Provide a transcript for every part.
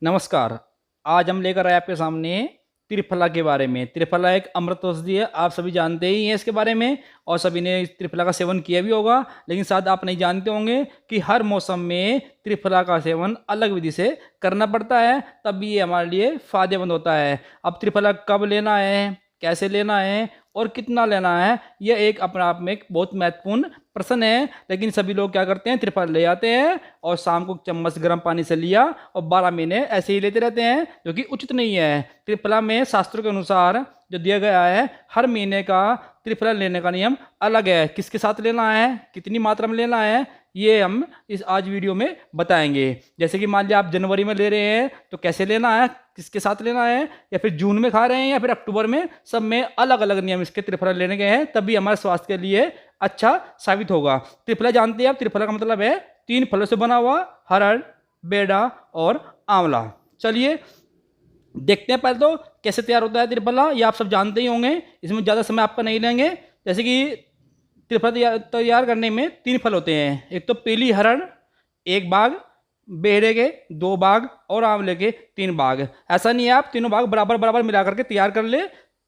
नमस्कार। आज हम लेकर आए आपके सामने त्रिफला के बारे में। त्रिफला एक अमृत औषधि है, आप सभी जानते ही हैं इसके बारे में और सभी ने इस त्रिफला का सेवन किया भी होगा। लेकिन शायद आप नहीं जानते होंगे कि हर मौसम में त्रिफला का सेवन अलग विधि से करना पड़ता है, तब ये हमारे लिए फ़ायदेमंद होता है। अब त्रिफला कब लेना है, कैसे लेना है और कितना लेना है, यह एक अपने आप में एक बहुत महत्वपूर्ण प्रश्न है। लेकिन सभी लोग क्या करते हैं, त्रिफला ले आते हैं और शाम को चम्मच गर्म पानी से लिया और 12 महीने ऐसे ही लेते रहते हैं, जो कि उचित नहीं है। त्रिफला में शास्त्रों के अनुसार जो दिया गया है, हर महीने का त्रिफला लेने का नियम अलग है। किसके साथ लेना है, कितनी मात्रा में लेना है, ये हम इस आज वीडियो में बताएंगे। जैसे कि मान लिया आप जनवरी में ले रहे हैं तो कैसे लेना है, किसके साथ लेना है, या फिर जून में खा रहे हैं या फिर अक्टूबर में, सब में अलग अलग नियम इसके त्रिफला लेने के हैं, तभी हमारे स्वास्थ्य के लिए अच्छा साबित होगा। त्रिफला जानते हैं आप, त्रिफला का मतलब है 3 फलों से बना हुआ, हरड़, बेड़ा और आंवला। चलिए देखते हैं पहले तो कैसे तैयार होता है त्रिफला। ये आप सब जानते ही होंगे, इसमें ज़्यादा समय आपका नहीं लेंगे। जैसे कि त्रिफला तैयार करने में 3 फल होते हैं। एक तो पीली हरड़ 1 बाग, बेहड़े के 2 बाग और आंवले के 3 बाग। ऐसा नहीं है आप तीनों बाग बराबर बराबर मिला करके तैयार कर ले।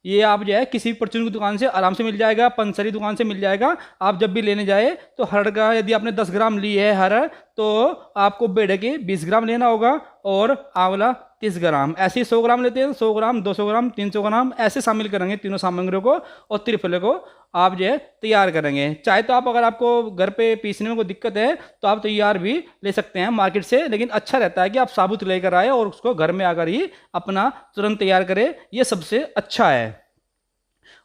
ये आप जो है किसी भी परचून की दुकान से आराम से मिल जाएगा, पंचरी दुकान से मिल जाएगा। आप जब भी लेने जाए तो हरड़ का यदि आपने 10 ग्राम ली है हरड़, तो आपको बेड़े के 20 ग्राम लेना होगा और आंवला 30 ग्राम। ऐसे ही 100 ग्राम लेते हैं, 100 ग्राम, 200 ग्राम, 300 ग्राम ऐसे शामिल करेंगे तीनों सामग्रियों को और त्रिफले को आप जो है तैयार करेंगे। चाहे तो आप, अगर आपको घर पे पीसने में कोई दिक्कत है तो आप तैयार भी ले सकते हैं मार्केट से, लेकिन अच्छा रहता है कि आप साबुत लेकर आए और उसको घर में आकर ही अपना तुरंत तैयार करें, ये सबसे अच्छा है।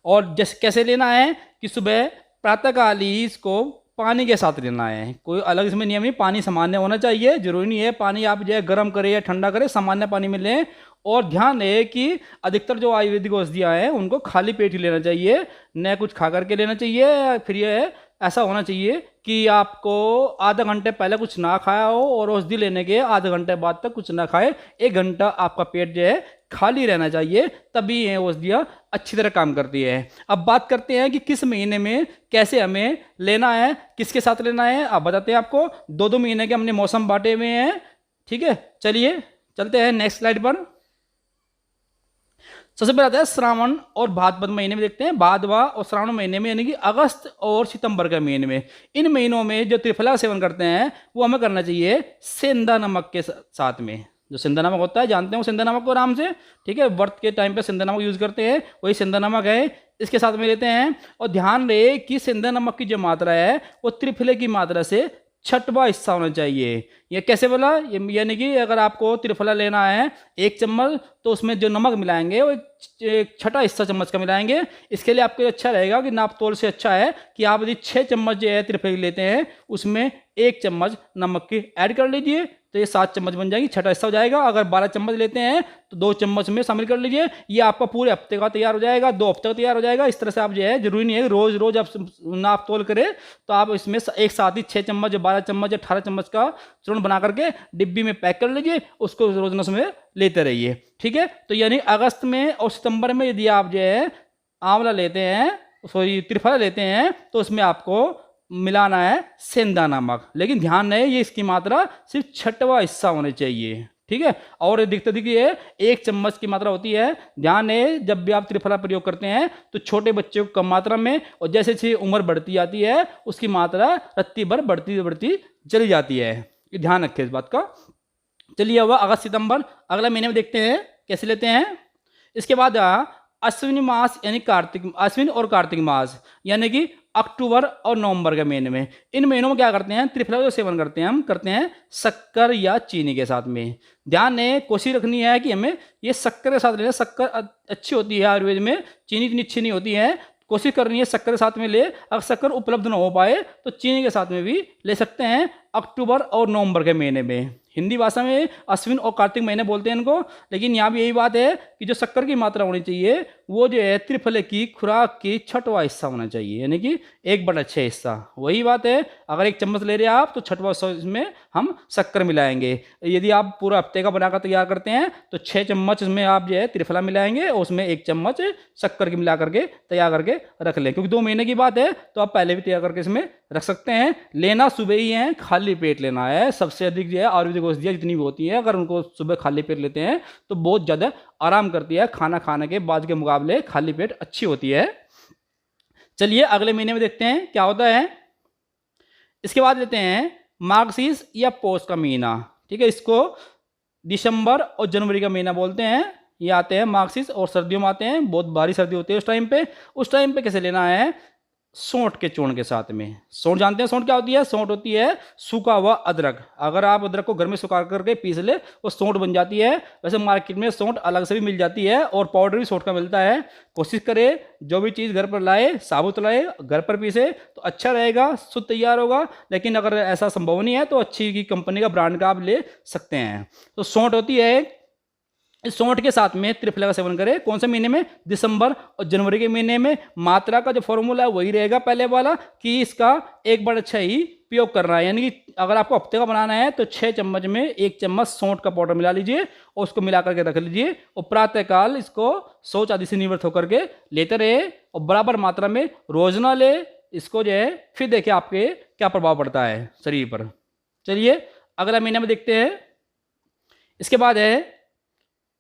और जैसे कैसे लेना है कि सुबह प्रातःकाल ही इसको पानी के साथ लेना है। कोई अलग इसमें नियम नहीं, पानी सामान्य होना चाहिए, जरूरी नहीं है पानी आप जो है गर्म करें या ठंडा करें, सामान्य पानी में लें। और ध्यान रहे कि अधिकतर जो आयुर्वेदिक औषधियाँ हैं उनको खाली पेट ही लेना चाहिए, न कुछ खा करके लेना चाहिए। फिर ये ऐसा होना चाहिए कि आपको आधा घंटे पहले कुछ ना खाया हो और औषधि लेने के आधे घंटे बाद तक कुछ ना खाए। 1 घंटा आपका पेट जो है खाली रहना चाहिए, तभी ये औषधियाँ अच्छी तरह काम करती है। अब बात करते हैं कि किस महीने में कैसे हमें लेना है, किसके साथ लेना है। अब बताते हैं आपको। 2-2 महीने के हमने मौसम बांटे हुए हैं, ठीक है। चलिए चलते हैं नेक्स्ट स्लाइड पर। सबसे पहले आता है श्रावण और भाद्रपद महीने में। देखते हैं भादवा और श्रावण महीने में, यानी कि अगस्त और सितंबर के महीने में। इन महीनों में जो त्रिफला का सेवन करते हैं वो हमें करना चाहिए सेंधा नमक के साथ में। जो सेंधा नमक होता है, जानते हैं वो सेंधा नमक को आराम से, ठीक है। व्रत के टाइम पे सेंधा नमक यूज़ करते हैं, वही सेंधा नमक है, इसके साथ में लेते हैं। और ध्यान रहे कि सेंधा नमक की जो मात्रा है वो त्रिफले की मात्रा से 6वां हिस्सा होना चाहिए। ये कैसे बोला, यानी कि अगर आपको त्रिफला लेना है 1 चम्मच, तो उसमें जो नमक मिलाएंगे वो एक 6वां हिस्सा चम्मच का मिलाएंगे। इसके लिए आपको अच्छा रहेगा कि नाप तोल से अच्छा है कि आप यदि 6 चम्मच जो है त्रिफले लेते हैं उसमें 1 चम्मच नमक की ऐड कर लीजिए, तो ये 7 चम्मच बन जाएगी, 6वां हिस्सा हो जाएगा। अगर 12 चम्मच लेते हैं तो 2 चम्मच में शामिल कर लीजिए। ये आपका पूरे हफ्ते का तैयार हो जाएगा, 2 हफ्ते का तैयार हो जाएगा। इस तरह से आप जो है, जरूरी नहीं है रोज रोज आप नाप तोल करें, तो आप इसमें एक साथ ही 6 चम्मच, 12 चम्मच, 18 चम्मच का चूर्ण बना करके डिब्बी में पैक कर लीजिए, उसको रोजाना में लेते रहिए, ठीक है। तो यानी अगस्त में और सितंबर में यदि आप जो है आंवला लेते हैं, सॉरी त्रिफला लेते हैं, तो उसमें आपको मिलाना है सेंधा नमक। लेकिन ध्यान रहे ये इसकी मात्रा सिर्फ 6वां हिस्सा होनी चाहिए, ठीक है। और दिखते देखिए 1 चम्मच की मात्रा होती है। ध्यान है जब भी आप त्रिफला प्रयोग करते हैं तो छोटे बच्चे को कम मात्रा में, और जैसे जैसे उम्र बढ़ती जाती है उसकी मात्रा रत्ती भर बढ़ती बढ़ती चली जाती है। ये ध्यान रखें इस बात का। चलिए अब अगस्त सितंबर अगला महीने में देखते हैं कैसे लेते हैं। इसके बाद अश्विनी मास यानी कार्तिक, अश्विन और कार्तिक मास यानी कि अक्टूबर और नवंबर के महीने में। इन महीनों में क्या करते हैं, त्रिफला का सेवन करते हैं, हम करते हैं शक्कर या चीनी के साथ में। ध्यान ने कोशिश रखनी है कि हमें ये शक्कर के साथ लेना। शक्कर अच्छी होती है आयुर्वेद में, चीनी इतनी अच्छी नहीं होती है। कोशिश करनी है शक्कर के साथ में ले। अगर शक्कर उपलब्ध ना हो पाए तो चीनी के साथ में भी ले सकते हैं अक्टूबर और नवंबर के महीने में। हिंदी भाषा में अश्विन और कार्तिक महीने बोलते हैं इनको, लेकिन यहाँ भी यही बात है कि जो शक्कर की मात्रा होनी चाहिए वो जो है त्रिफले की खुराक की छठवां हिस्सा होना चाहिए, यानी कि 1/6 हिस्सा। वही बात है, अगर 1 चम्मच ले रहे हैं आप तो छठवां हिस्सा इसमें हम शक्कर मिलाएंगे। यदि आप पूरा हफ्ते का बनाकर तैयार करते हैं तो 6 चम्मच उसमें आप जो है त्रिफला मिलाएंगे और उसमें 1 चम्मच शक्कर की मिला करके तैयार करके रख लें, क्योंकि 2 महीने की बात है तो आप पहले भी तैयार करके इसमें रख सकते हैं। लेना सुबह ही है, खाली पेट लेना है। सबसे अधिक जो है आयुर्वेदिक औषधियाँ जितनी भी होती हैं, अगर उनको सुबह खाली पेट लेते हैं तो बहुत ज़्यादा आराम करती है, खाना खाने के बाद के मुकाबले खाली पेट अच्छी होती है। चलिए अगले महीने में देखते हैं क्या होता है। इसके बाद लेते हैं मार्गशीर्ष या पौष का महीना। ठीक है, इसको दिसंबर और जनवरी का महीना बोलते हैं। ये आते हैं मार्गशीर्ष और सर्दियों में आते हैं, बहुत भारी सर्दी होती है उस टाइम पे। उस टाइम पे कैसे लेना है, सौंठ के चूर्ण के साथ में। सौंठ जानते हैं सौंठ क्या होती है, सौंठ होती है सूखा हुआ अदरक। अगर आप अदरक को घर में सुखा करके पीस ले वो सौंठ बन जाती है। वैसे मार्केट में सौंठ अलग से भी मिल जाती है और पाउडर भी सौंठ का मिलता है। कोशिश करें जो भी चीज़ घर पर लाए साबुत लाए, घर पर पीसे तो अच्छा रहेगा, शुद्ध तैयार होगा। लेकिन अगर ऐसा संभव नहीं है तो अच्छी की कंपनी का ब्रांड का आप ले सकते हैं। तो सौंठ होती है, इस सौंठ के साथ में त्रिफला का सेवन करें। कौन से महीने में, दिसंबर और जनवरी के महीने में। मात्रा का जो फॉर्मूला है वही रहेगा पहले वाला कि इसका 1/6 ही प्रयोग करना है। यानी कि अगर आपको हफ्ते का बनाना है तो 6 चम्मच में 1 चम्मच सौंठ का पाउडर मिला लीजिए और उसको मिला करके रख लीजिए और प्रातःकाल इसको शौच आदि से निवृत्त होकर के लेते रहे और बराबर मात्रा में रोजाना ले। इसको जो है फिर देखिए आपके क्या प्रभाव पड़ता है शरीर पर। चलिए अगला महीना में देखते हैं। इसके बाद है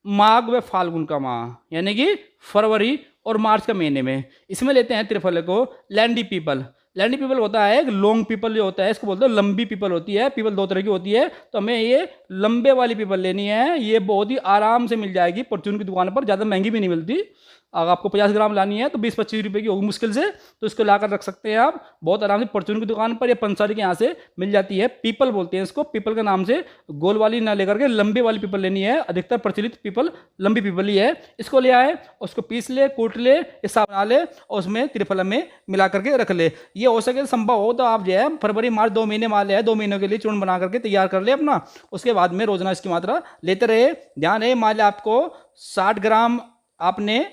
माघ व फाल्गुन का माह, यानी कि फरवरी और मार्च का महीने में। इसमें लेते हैं त्रिफले को लैंडी पीपल। लैंडी पीपल होता है एक लॉन्ग पीपल जो होता है, इसको बोलते हैं लंबी पीपल होती है। पीपल 2 तरह की होती है, तो हमें ये लंबे वाली पीपल लेनी है। ये बहुत ही आराम से मिल जाएगी परचून की दुकान पर, ज़्यादा महंगी भी नहीं मिलती। अगर आपको 50 ग्राम लानी है तो 20-25 रुपये की होगी मुश्किल से, तो इसको लाकर रख सकते हैं आप बहुत आराम से परचून की दुकान पर या पंसारी के यहाँ से मिल जाती है। पीपल बोलते हैं इसको, पीपल के नाम से। गोल वाली ना लेकर के लंबी वाली पीपल लेनी है। अधिकतर प्रचलित पीपल लंबी पीपल ही है। इसको ले आए, उसको पीस ले, कूट ले, हिस्सा बना ले और उसमें त्रिफला में मिला करके रख ले। ये हो सके संभव हो तो आप जो है फरवरी मार्च 2 महीने मान ले, 2 महीनों के लिए चूर्ण बना करके तैयार कर ले अपना। उसके बाद में रोजाना इसकी मात्रा लेते रहे। ध्यान रहे, मान लिया आपको 60 ग्राम आपने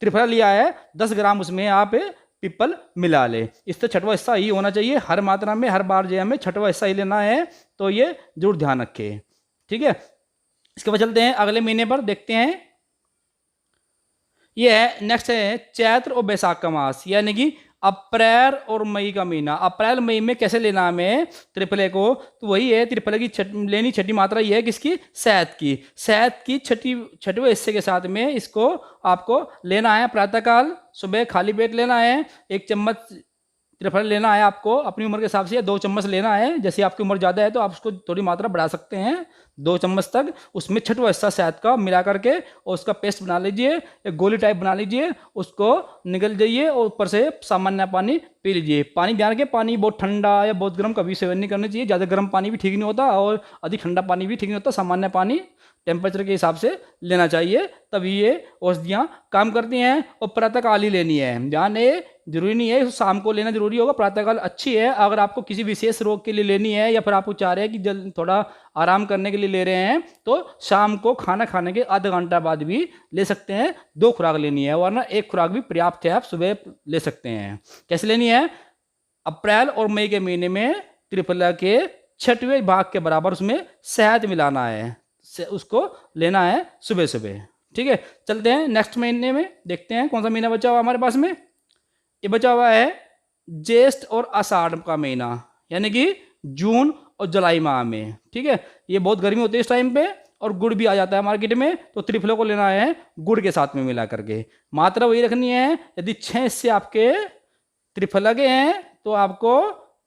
त्रिफला लिया है, 10 ग्राम उसमें आप पीपल मिला ले। इससे छठवां हिस्सा ही होना चाहिए हर मात्रा में, हर बार जो हमें छठवां हिस्सा ही लेना है, तो ये जरूर ध्यान रखें। ठीक है, इसके बाद चलते हैं अगले महीने पर देखते हैं। ये है नेक्स्ट है चैत्र और बैसाख का मास, यानी कि अप्रैल और मई का महीना। अप्रैल मई में कैसे लेना हमें त्रिफले को, तो वही है त्रिफले की लेनी छठी मात्रा ये है किसकी, शहद की। शहद की छठवें हिस्से के साथ में इसको आपको लेना है। प्रातःकाल सुबह खाली पेट लेना है। 1 चम्मच त्रिफला लेना है आपको अपनी उम्र के हिसाब से, 2 चम्मच लेना है। जैसे आपकी उम्र ज़्यादा है तो आप उसको थोड़ी मात्रा बढ़ा सकते हैं, 2 चम्मच तक। उसमें छठवां हिस्सा शहद का मिला करके और उसका पेस्ट बना लीजिए, एक गोली टाइप बना लीजिए, उसको निगल जाइए और ऊपर से सामान्य पानी पी लीजिए। पानी ध्यान रखें, पानी बहुत ठंडा या बहुत गर्म कभी सेवन नहीं करना चाहिए। ज़्यादा गर्म पानी भी ठीक नहीं होता और अधिक ठंडा पानी भी ठीक नहीं होता। सामान्य पानी टेम्परेचर के हिसाब से लेना चाहिए, तभी ये औषधियाँ काम करती हैं। और प्रातःकाल ही लेनी है, ध्यान है, जरूरी नहीं है शाम को लेना जरूरी होगा। प्रातःकाल अच्छी है अगर आपको किसी विशेष रोग के लिए लेनी है या फिर आपको चाह रहे हैं कि जल्द थोड़ा आराम करने के लिए ले रहे हैं तो शाम को खाना खाने के आधा घंटा बाद भी ले सकते हैं। 2 खुराक लेनी है, वरना 1 खुराक भी पर्याप्त है, आप सुबह ले सकते हैं। कैसे लेनी है, अप्रैल और मई के महीने में त्रिफला के 6वें भाग के बराबर उसमें शहद मिलाना है, उसको लेना है सुबह सुबह। ठीक है, चलते हैं नेक्स्ट महीने में, देखते हैं कौन सा महीना बचा हुआ हमारे पास में। ये बचा हुआ है ज्येष्ठ और आषाढ़ का महीना, यानी कि जून और जुलाई माह में। ठीक है, ये बहुत गर्मी होती है इस टाइम पे और गुड़ भी आ जाता है मार्केट में, तो त्रिफलों को लेना है गुड़ के साथ में मिला करके। मात्रा वही रखनी है। यदि 6 हिस्से आपके त्रिफला के हैं तो आपको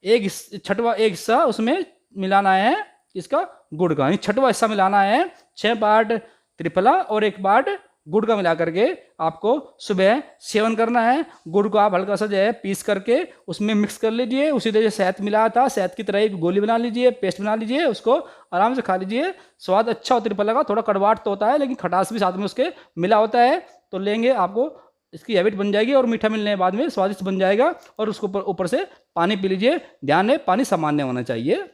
छठवां एक हिस्सा उसमें मिलाना है इसका गुड़ का, यानी 6वां हिस्सा मिलाना है। 6 पार्ट त्रिफला और 1 पार्ट गुड़ का मिला करके आपको सुबह सेवन करना है। गुड़ को आप हल्का सा जो है पीस करके उसमें मिक्स कर लीजिए। उसी तरह शहद मिलाया था, शहद की तरह एक गोली बना लीजिए, पेस्ट बना लीजिए, उसको आराम से खा लीजिए। स्वाद अच्छा होता है त्रिफला का, थोड़ा कड़वाहट तो होता है लेकिन खटास भी साथ में उसके मिला होता है। तो लेंगे आपको इसकी हैबिट बन जाएगी और मीठा मिलने के बाद में स्वादिष्ट बन जाएगा। और उसको ऊपर से पानी पी लीजिए। ध्यान है पानी सामान्य होना चाहिए,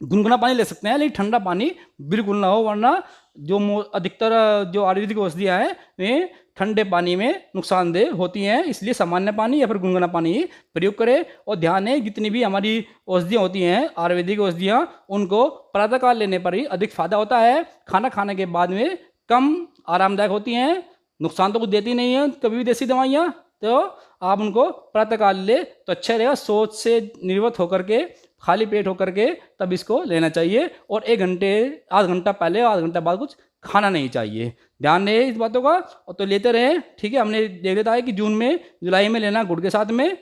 गुनगुना पानी ले सकते हैं लेकिन ठंडा पानी बिल्कुल ना हो, वरना अधिकतर जो आयुर्वेदिक औषधियाँ हैं वे ठंडे पानी में नुकसानदेह होती हैं, इसलिए सामान्य पानी या फिर गुनगुना पानी ही प्रयोग करें। और ध्यान है, जितनी भी हमारी औषधियाँ होती हैं आयुर्वेदिक औषधियाँ, उनको प्रातःकाल लेने पर ही अधिक फायदा होता है। खाना खाने के बाद में कम आरामदायक होती हैं, नुकसान तो कुछ देती नहीं है कभी भी देसी दवाइयाँ, तो आप उनको प्रातःकाल ले तो अच्छा रहेगा। सोच से निर्वत होकर के, खाली पेट होकर के तब इसको लेना चाहिए। और 1 घंटे, आधा घंटा पहले, आधा घंटा बाद कुछ खाना नहीं चाहिए। ध्यान रहे इस बातों का, और तो लेते रहे। ठीक है, हमने देख लेता है कि जून में, जुलाई में लेना गुड़ के साथ में,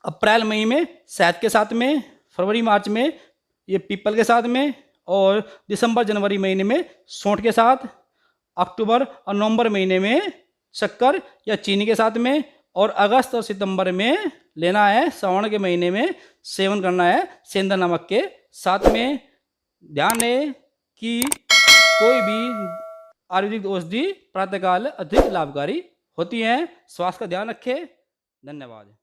अप्रैल मई में शहद के साथ में, फरवरी मार्च में ये पीपल के साथ में, और दिसंबर जनवरी महीने में सौंठ के साथ, अक्टूबर और नवंबर महीने में शक्कर या चीनी के साथ में, और अगस्त और सितंबर में लेना है, श्रावण के महीने में सेवन करना है सेंधा नमक के साथ में। ध्यान है कि कोई भी आयुर्वेदिक औषधि प्रातःकाल अधिक लाभकारी होती हैं। स्वास्थ्य का ध्यान रखें। धन्यवाद।